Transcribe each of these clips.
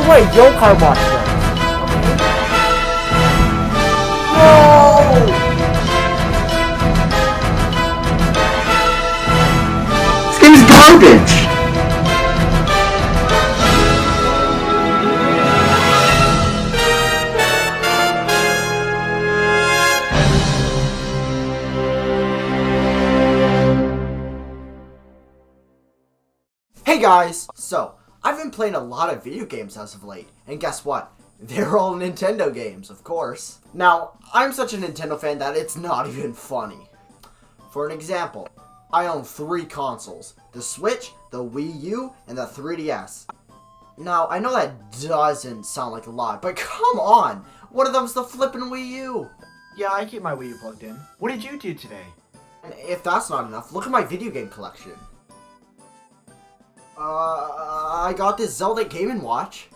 way, Yokai monster! Whoa! This game's garbage! Hey guys! So, I've been playing a lot of video games as of late, and guess what? They're all Nintendo games, of course. Now, I'm such a Nintendo fan that it's not even funny. For an example, I own 3 consoles. The Switch, the Wii U, and the 3DS. Now, I know that doesn't sound like a lot, but come on! One of them's the flippin' Wii U! Yeah, I keep my Wii U plugged in. What did you do today? And if that's not enough, look at my video game collection. I got this Zelda Game & Watch.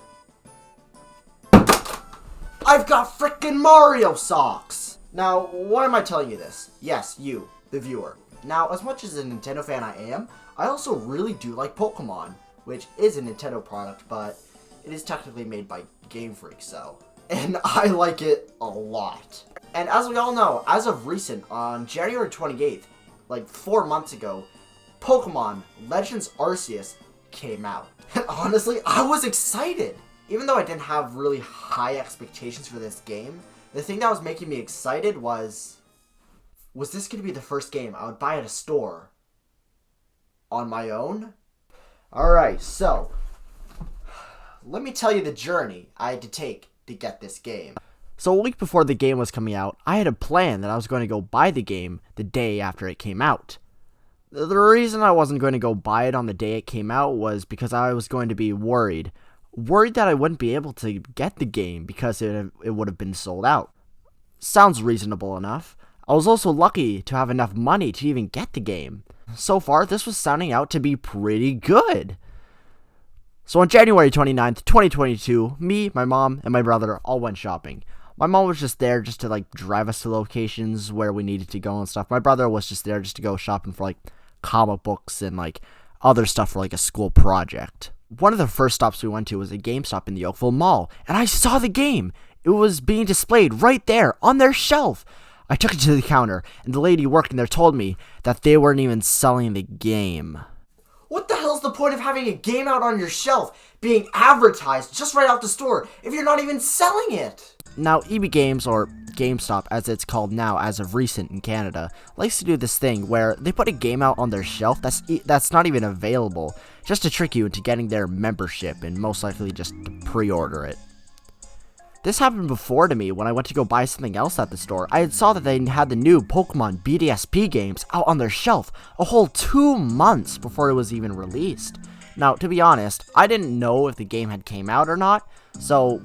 I've got frickin' Mario socks! Now, why am I telling you this? Yes, you, the viewer. Now, as much as a Nintendo fan I am, I also really do like Pokémon, which is a Nintendo product, but it is technically made by Game Freak, so. And I like it a lot. And as we all know, as of recent, on January 28th, like 4 months ago, Pokémon Legends Arceus came out. And honestly, I was excited! Even though I didn't have really high expectations for this game, the thing that was making me excited was this going to be the first game I would buy at a store on my own? Alright, so let me tell you the journey I had to take to get this game. So a week before the game was coming out, I had a plan that I was going to go buy the game the day after it came out. The reason I wasn't going to go buy it on the day it came out was because I was going to be worried. Worried that I wouldn't be able to get the game because it would have been sold out. Sounds reasonable enough. I was also lucky to have enough money to even get the game. So far, this was sounding out to be pretty good. So on January 29th, 2022, me, my mom, and my brother all went shopping. My mom was just there just to like drive us to locations where we needed to go and stuff. My brother was just there just to go shopping for like comic books and like other stuff for like a school project. One of the first stops we went to was a GameStop in the Oakville Mall, and I saw the game. It was being displayed right there on their shelf. I took it to the counter, and the lady working there told me that they weren't even selling the game. What the hell's the point of having a game out on your shelf, being advertised just right out the store, if you're not even selling it? Now, EB Games, or GameStop as it's called now as of recent in Canada, likes to do this thing where they put a game out on their shelf that's not even available, just to trick you into getting their membership and most likely just pre-order it. This happened before to me when I went to go buy something else at the store. I had saw that they had the new Pokemon BDSP games out on their shelf a whole 2 months before it was even released. Now, to be honest, I didn't know if the game had came out or not, so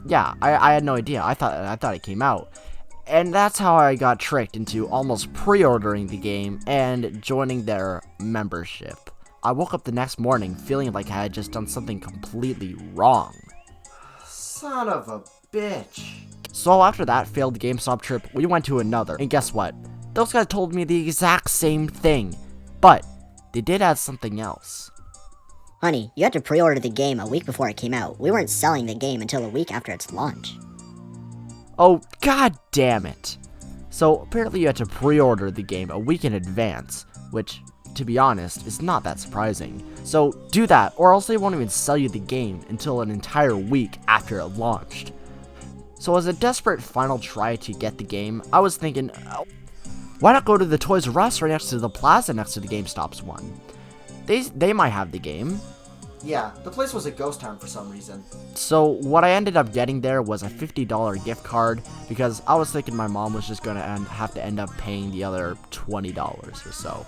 yeah, I had no idea. I thought it came out. And that's how I got tricked into almost pre-ordering the game and joining their membership. I woke up the next morning feeling like I had just done something completely wrong. Son of a bitch. So after that failed GameStop trip, we went to another, and guess what? Those guys told me the exact same thing, but they did add something else. Honey, you had to pre-order the game a week before it came out. We weren't selling the game until a week after its launch. Oh, god damn it. So apparently you had to pre-order the game a week in advance, which, to be honest, is not that surprising. So do that, or else they won't even sell you the game until an entire week after it launched. So as a desperate final try to get the game, I was thinking, why not go to the Toys R Us right next to the plaza next to the GameStop's one? They might have the game. Yeah, the place was a ghost town for some reason. So what I ended up getting there was a $50 gift card, because I was thinking my mom was just gonna have to end up paying the other $20 or so.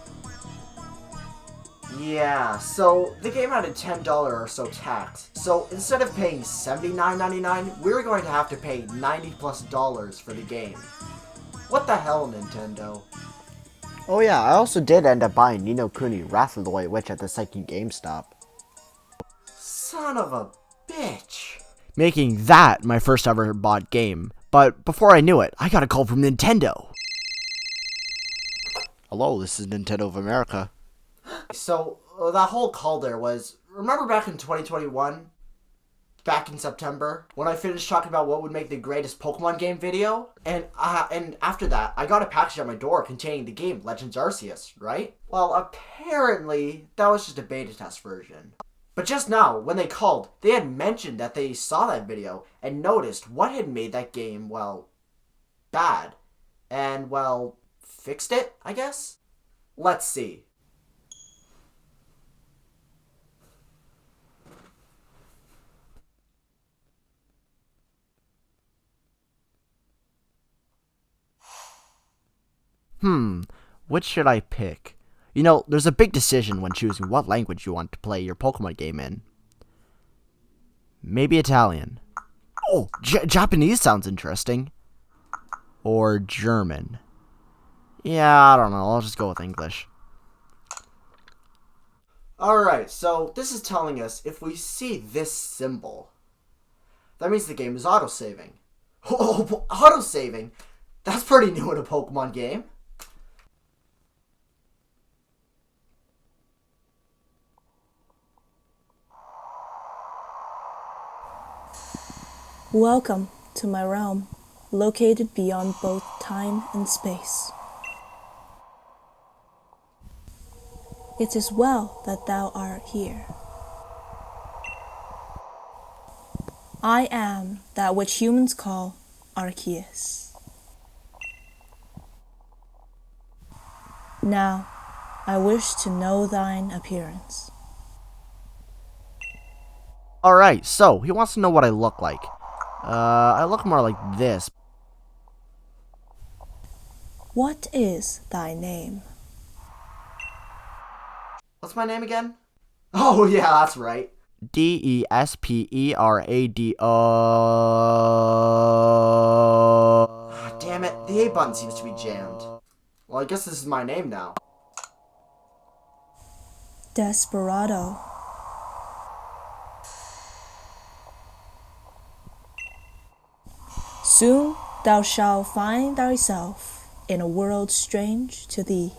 Yeah, so the game had a $10 or so tax. So instead of paying $79.99, we were going to have to pay $90+ for the game. What the hell, Nintendo? Oh yeah, I also did end up buying Ni no Kuni Wrath of the White Witch at the second GameStop. Son of a bitch. Making that my first ever bought game. But before I knew it, I got a call from Nintendo. Hello, this is Nintendo of America. So, that whole call there was, remember back in 2021? back in September when I finished talking about what would make the greatest Pokemon game video. And after that, I got a package at my door containing the game Legends Arceus, right? Well, apparently, that was just a beta test version. But just now, when they called, they had mentioned that they saw that video and noticed what had made that game, well, bad. And, well, fixed it, I guess? Let's see. Which should I pick? You know, there's a big decision when choosing what language you want to play your Pokemon game in. Maybe Italian. Oh, Japanese sounds interesting. Or German. Yeah, I don't know. I'll just go with English. Alright, so this is telling us if we see this symbol, that means the game is autosaving. Oh, autosaving? That's pretty new in a Pokemon game. Welcome to my realm, located beyond both time and space. It is well that thou art here. I am that which humans call Arceus. Now, I wish to know thine appearance. Alright, so, he wants to know what I look like. I look more like this. What is thy name? What's my name again? Oh, yeah, that's right. Desperado. Damn it, the A button seems to be jammed. Well, I guess this is my name now. Desperado. Soon thou shalt find thyself in a world strange to thee.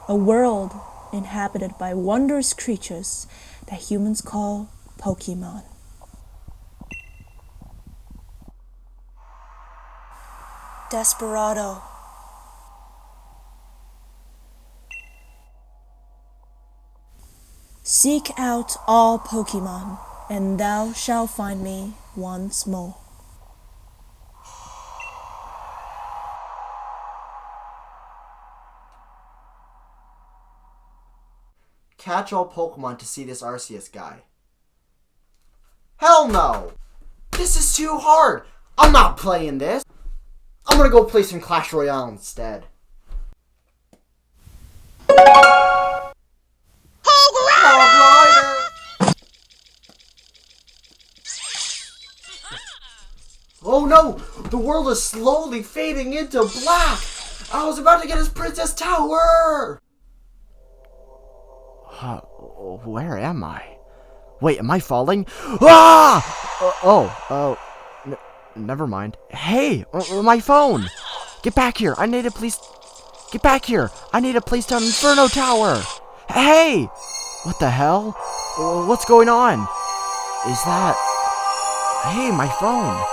A world inhabited by wondrous creatures that humans call Pokémon. Desperado. Seek out all Pokémon, and thou shalt find me once more. Catch all Pokemon to see this Arceus guy. Hell no! This is too hard! I'm not playing this! I'm gonna go play some Clash Royale instead. Oh no! The world is slowly fading into black! I was about to get his Princess Tower! Where am I? Wait, am I falling? Ah! Never mind. Hey, my phone! Get back here! I need a place. Get back here! I need a place down Inferno Tower! Hey! What the hell? What's going on? Is that... Hey, my phone!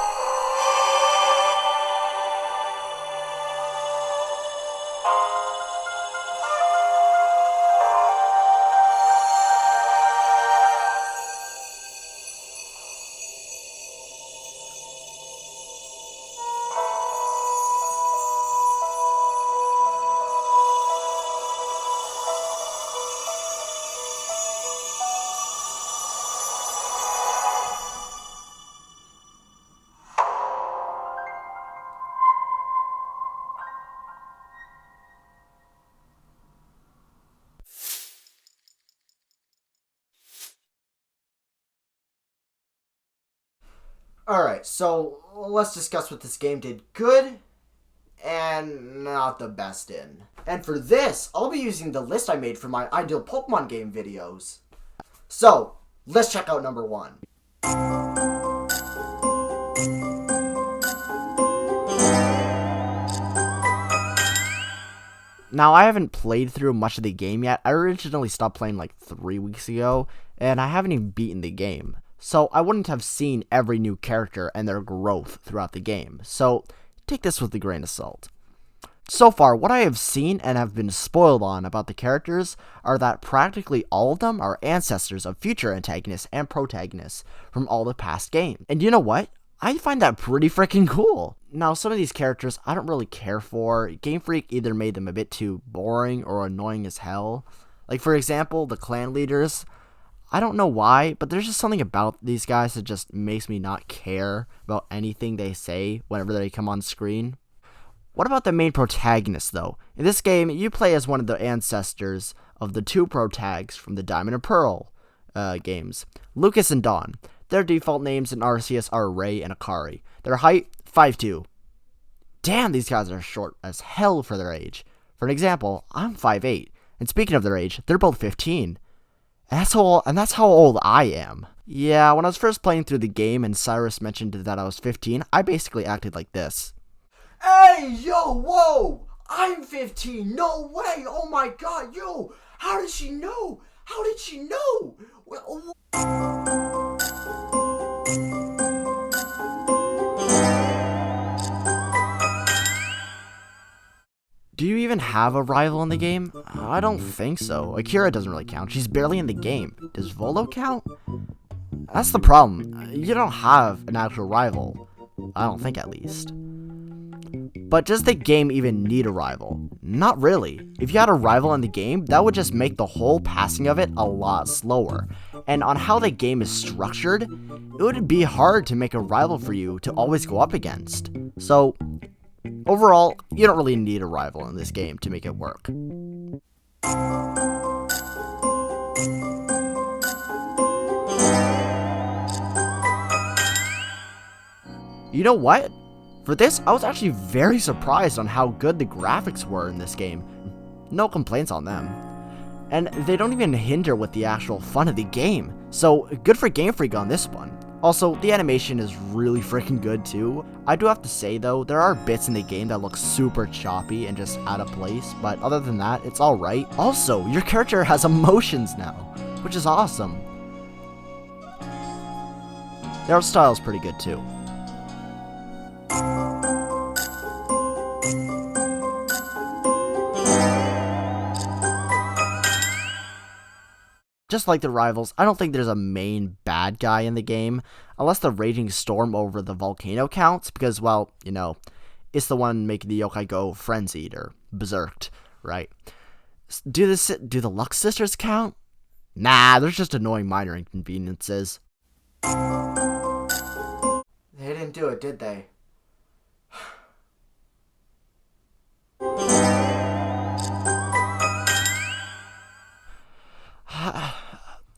Alright, so let's discuss what this game did good and not the best in. And for this, I'll be using the list I made for my ideal Pokemon game videos. So, let's check out number 1. Now, I haven't played through much of the game yet. I originally stopped playing like 3 weeks ago, and I haven't even beaten the game. So I wouldn't have seen every new character and their growth throughout the game. So take this with a grain of salt. So far, what I have seen and have been spoiled on about the characters are that practically all of them are ancestors of future antagonists and protagonists from all the past games. And you know what? I find that pretty freaking cool. Now, some of these characters I don't really care for. Game Freak either made them a bit too boring or annoying as hell. Like, for example, the clan leaders. I don't know why, but there's just something about these guys that just makes me not care about anything they say whenever they come on screen. What about the main protagonist, though? In this game, you play as one of the ancestors of the two protags from the Diamond and Pearl games, Lucas and Dawn. Their default names in Arceus are Ray and Akari. Their height, 5'2". Damn, these guys are short as hell for their age. For an example, I'm 5'8", and speaking of their age, they're both 15. And that's how old I am. Yeah, when I was first playing through the game and Cyrus mentioned that I was 15, I basically acted like this. Hey, yo, whoa! I'm 15, no way! Oh my god, yo! How did she know? How did she know? Do you even have a rival in the game? I don't think so. Akira doesn't really count. She's barely in the game. Does Volo count? That's the problem. You don't have an actual rival. I don't think, at least. But does the game even need a rival? Not really. If you had a rival in the game, that would just make the whole passing of it a lot slower. And on how the game is structured, it would be hard to make a rival for you to always go up against. So, overall, you don't really need a rival in this game to make it work. You know what? For this, I was actually very surprised on how good the graphics were in this game. No complaints on them. And they don't even hinder with the actual fun of the game. So, good for Game Freak on this one. Also, the animation is really freaking good too. I do have to say though, there are bits in the game that look super choppy and just out of place, but other than that, it's alright. Also, your character has emotions now, which is awesome. The art style is pretty good too. Just like the rivals, I don't think there's a main bad guy in the game, unless the raging storm over the volcano counts, because, well, you know, it's the one making the yokai go frenzied or berserked, right? Do the Lux sisters count? Nah, there's just annoying minor inconveniences. They didn't do it, did they?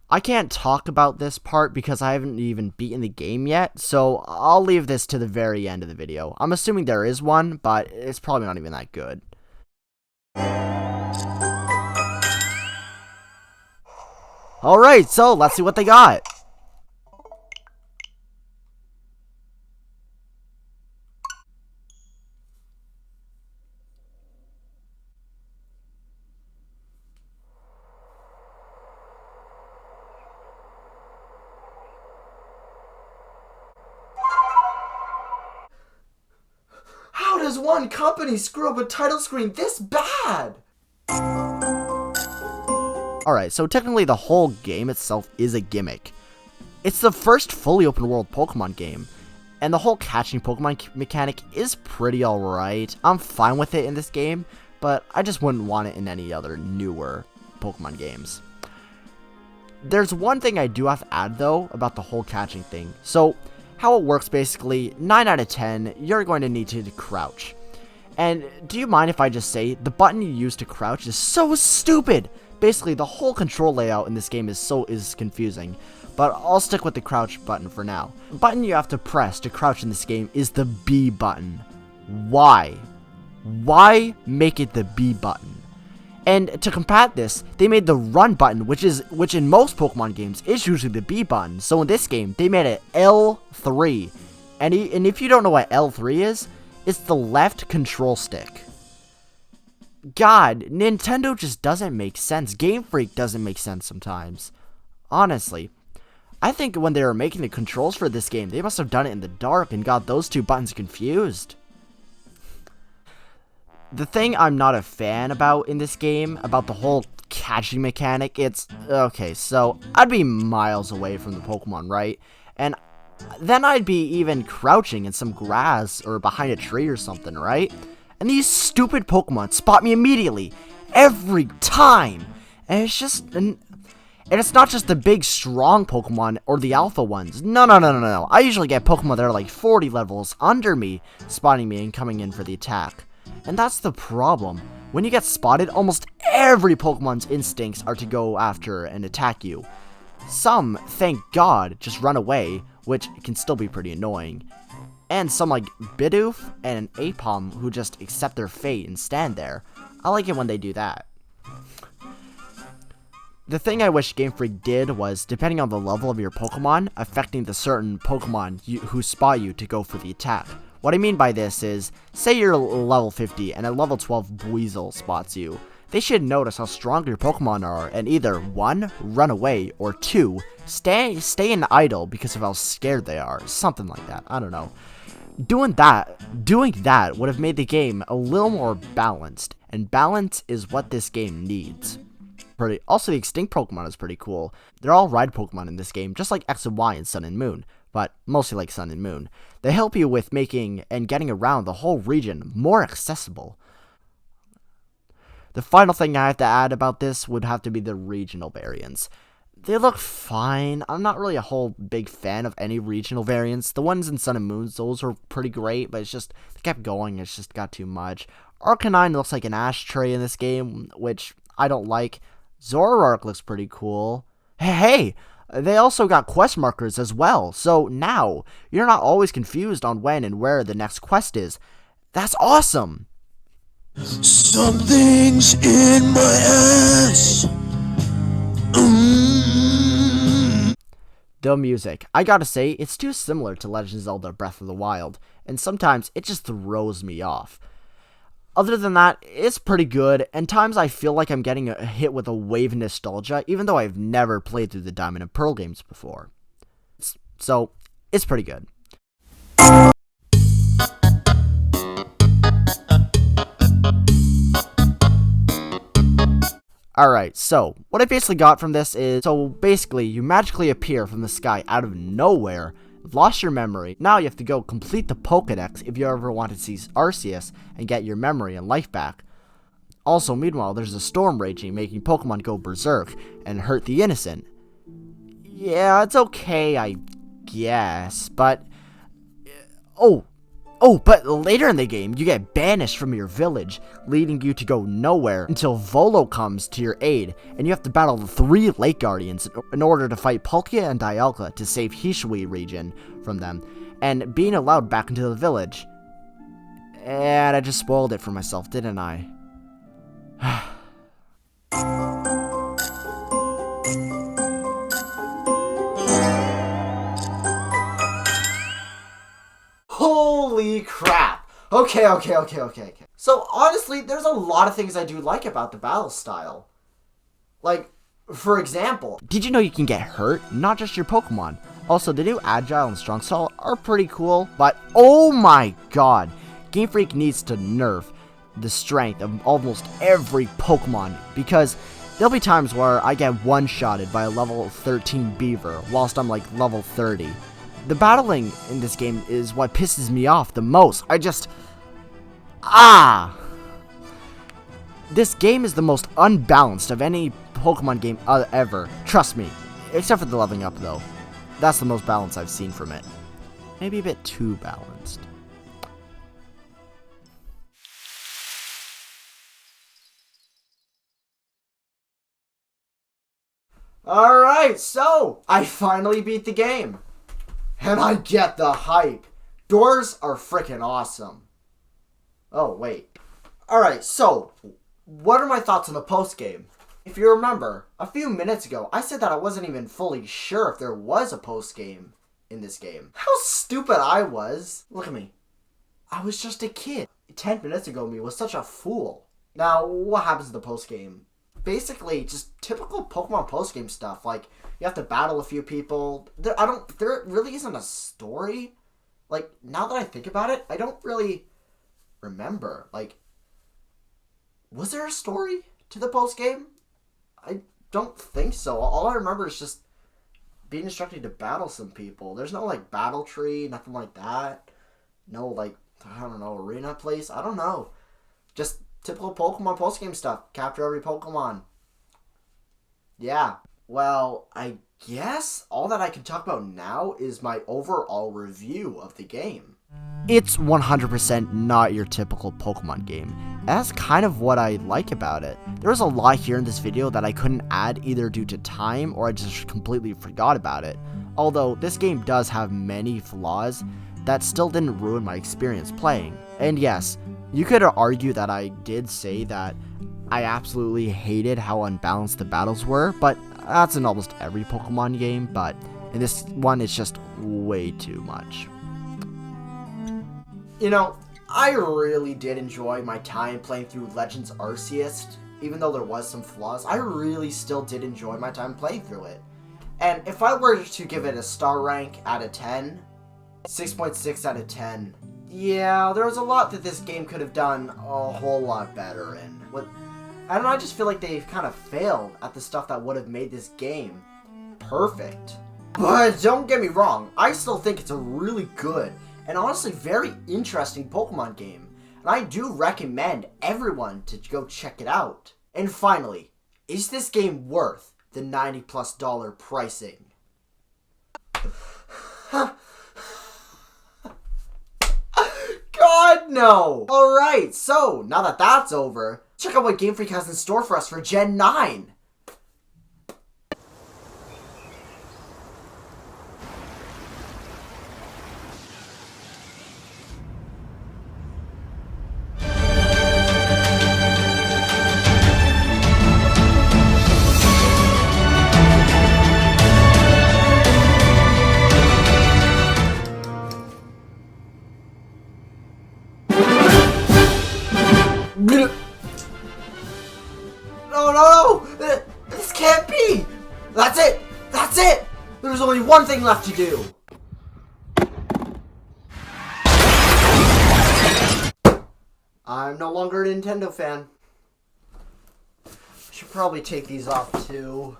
I can't talk about this part because I haven't even beaten the game yet, so I'll leave this to the very end of the video. I'm assuming there is one, but it's probably not even that good. Alright, so let's see what they got. How does one company screw up a title screen this bad? Alright, so technically the whole game itself is a gimmick. It's the first fully open world Pokemon game, and the whole catching Pokemon mechanic is pretty alright. I'm fine with it in this game, but I just wouldn't want it in any other newer Pokemon games. There's one thing I do have to add though about the whole catching thing. So, how it works basically, 9 out of 10, you're going to need to crouch. And do you mind if I just say, the button you use to crouch is so stupid! Basically, the whole control layout in this game is confusing, but I'll stick with the crouch button for now. The button you have to press to crouch in this game is the B button. Why? Why make it the B button? And to combat this, they made the run button, which in most Pokemon games is usually the B button. So in this game, they made it L3. And if you don't know what L3 is, it's the left control stick. God, Nintendo just doesn't make sense. Game Freak doesn't make sense sometimes. Honestly. I think when they were making the controls for this game, they must have done it in the dark and got those two buttons confused. The thing I'm not a fan about in this game, about the whole catching mechanic, it's... Okay, so I'd be miles away from the Pokemon, right? And then I'd be even crouching in some grass or behind a tree or something, right? And these stupid Pokemon spot me immediately. Every time. And it's just... And it's not just the big, strong Pokemon or the alpha ones. No. I usually get Pokemon that are like 40 levels under me, spotting me and coming in for the attack. And that's the problem. When you get spotted, almost every Pokemon's instincts are to go after and attack you. Some, thank God, just run away, which can still be pretty annoying. And some like Bidoof and Apom who just accept their fate and stand there. I like it when they do that. The thing I wish Game Freak did was, depending on the level of your Pokemon, affecting the certain Pokemon who spot you to go for the attack. What I mean by this is, say you're level 50 and a level 12 Weasel spots you. They should notice how strong your Pokemon are and either 1, run away, or 2, stay in idle because of how scared they are. Something like that, I don't know. Doing that would have made the game a little more balanced, and balance is what this game needs. Also, the extinct Pokemon is pretty cool. They're all ride Pokemon in this game, just like X and Y in Sun and Moon, but mostly like Sun and Moon. They help you with making and getting around the whole region more accessible. The final thing I have to add about this would have to be the regional variants. They look fine. I'm not really a whole big fan of any regional variants. The ones in Sun and Moon, those were pretty great, but it's just, they kept going, it's just got too much. Arcanine looks like an ashtray in this game, which I don't like. Zoroark looks pretty cool. Hey, they also got quest markers as well, so now you're not always confused on when and where the next quest is. That's awesome! Something's in my ass. The music. I gotta say, it's too similar to Legend of Zelda Breath of the Wild, and sometimes it just throws me off. Other than that, it's pretty good, and times I feel like I'm getting hit with a wave of nostalgia, even though I've never played through the Diamond and Pearl games before. So, it's pretty good. Alright, so, what I basically got from this is, so basically, you magically appear from the sky out of nowhere, lost your memory, now you have to go complete the Pokédex if you ever want to see Arceus and get your memory and life back. Also, meanwhile, there's a storm raging, making Pokemon go berserk and hurt the innocent. Yeah, it's okay, I guess, but... but later in the game, you get banished from your village, leading you to go nowhere until Volo comes to your aid, and you have to battle the 3 Lake Guardians in order to fight Palkia and Dialga to save Hishui region from them, and being allowed back into the village. And I just spoiled it for myself, didn't I? Holy crap! Okay. So, honestly, there's a lot of things I do like about the battle style. Like, for example... Did you know you can get hurt? Not just your Pokemon. Also, the new Agile and Strong Style are pretty cool, but oh my god! Game Freak needs to nerf the strength of almost every Pokemon, because there'll be times where I get one-shotted by a level 13 Beaver, whilst I'm like level 30. The battling in this game is what pisses me off the most. This game is the most unbalanced of any Pokemon game ever. Trust me. Except for the leveling up, though. That's the most balance I've seen from it. Maybe a bit too balanced. Alright, so, I finally beat the game. And I get the hype. Doors are freaking awesome. Oh, wait. Alright, so, what are my thoughts on the post-game? If you remember, a few minutes ago, I said that I wasn't even fully sure if there was a post-game in this game. How stupid I was. Look at me. I was just a kid. 10 minutes ago, me was such a fool. Now, what happens in the post-game? Basically, just typical Pokemon post-game stuff. Like, you have to battle a few people. There really isn't a story. Like, now that I think about it, I don't really remember. Like, was there a story to the post-game? I don't think so. All I remember is just being instructed to battle some people. There's no, like, battle tree, nothing like that. No, like, I don't know, arena place? I don't know. Just typical Pokemon post-game stuff. Capture every Pokemon. Yeah. Well, I guess all that I can talk about now is my overall review of the game. It's 100% not your typical Pokemon game. That's kind of what I like about it. There was a lot here in this video that I couldn't add either due to time or I just completely forgot about it. Although this game does have many flaws that still didn't ruin my experience playing. And yes, you could argue that I did say that I absolutely hated how unbalanced the battles were, but that's in almost every Pokemon game, but in this one it's just way too much. You know, I really did enjoy my time playing through Legends Arceus. Even though there was some flaws, I really still did enjoy my time playing through it. And if I were to give it a star rank out of 10, 6.6 out of 10. Yeah, there was a lot that this game could have done a whole lot better in. I don't know, I just feel like they've kind of failed at the stuff that would have made this game perfect. But don't get me wrong, I still think it's a really good and honestly very interesting Pokemon game. And I do recommend everyone to go check it out. And finally, is this game worth the $90+ pricing? God, no! Alright, so, now that that's over, check out what Game Freak has in store for us for Gen 9! No! This can't be! That's it! That's it! There's only one thing left to do! I'm no longer a Nintendo fan. I should probably take these off too.